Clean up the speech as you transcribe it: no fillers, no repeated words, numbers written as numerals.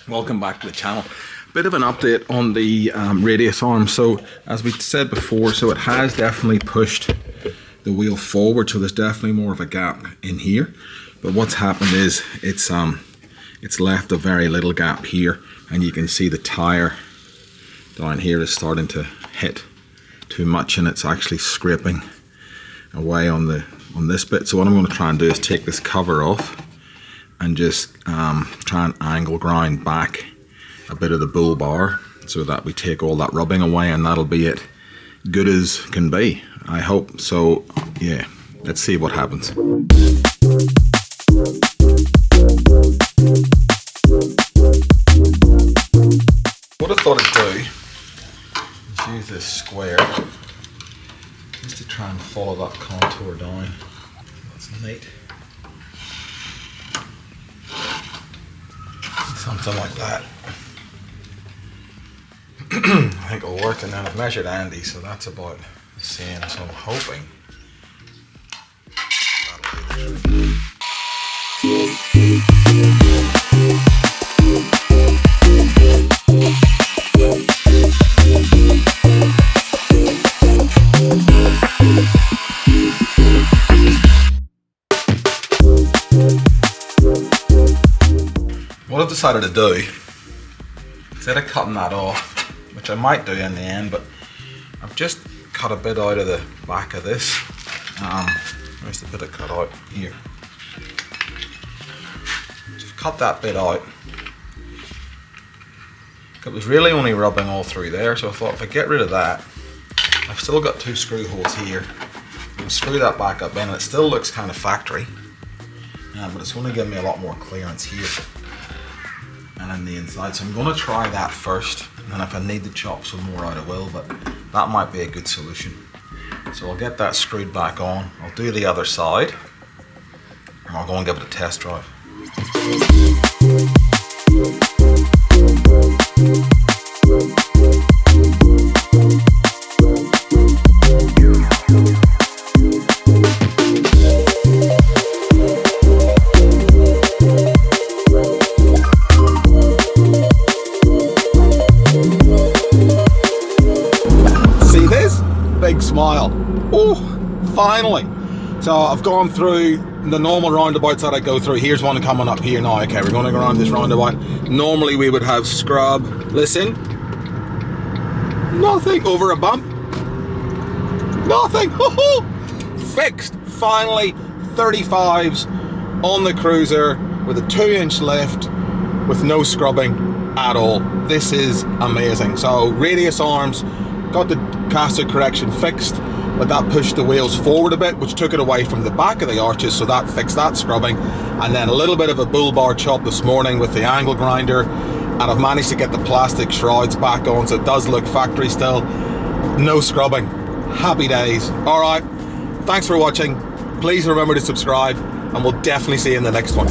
Welcome back to the channel. Bit of an update on the radius arm. So as we said before, so it has definitely pushed the wheel forward, so there's definitely more of a gap in here. But what's happened is it's left a very little gap here, and you can see the tire down here is starting to hit too much, and it's actually scraping away on this bit. So what I'm going to try and do is take this cover off and just try and angle grind back a bit of the Bullbar so that we take all that rubbing away, and that'll be it. Good as can be, I hope. So yeah, let's see what happens. What I thought I'd do is use this square just to try and follow that contour down. That's neat. Something like that. I think it'll work, and then I've measured Andy, so that's about the same, so I'm hoping that'll be the What I've decided to do, instead of cutting that off, which I might do in the end, but I've just cut a bit out of the back of this. There's a bit of cut out here. Just cut that bit out. It was really only rubbing all through there, so I thought if I get rid of that, I've still got 2 screw holes here. I'll screw that back up in, and it still looks kind of factory, but it's going to give me a lot more clearance here and in the inside. So I'm going to try that first, and then if I need to chop some more out I will, but that might be a good solution. So I'll get that screwed back on, I'll do the other side, and I'll go and give it a test drive. Big smile. Oh, finally. So I've gone through the normal roundabouts that I go through. Here's one coming up here now. Okay, we're going to go around this roundabout. Normally we would have scrub. Listen. Nothing over a bump. Nothing. Fixed. Finally, 35's on the cruiser with a 2-inch lift with no scrubbing at all. This is amazing. So radius arms, got the caster correction fixed, but that pushed the wheels forward a bit, which took it away from the back of the arches, so that fixed that scrubbing. And then a little bit of a Bullbar chop this morning with the angle grinder, and I've managed to get the plastic shrouds back on, so it does look factory still. No scrubbing. Happy days. All right, thanks for watching. Please remember to subscribe, and we'll definitely see you in the next one.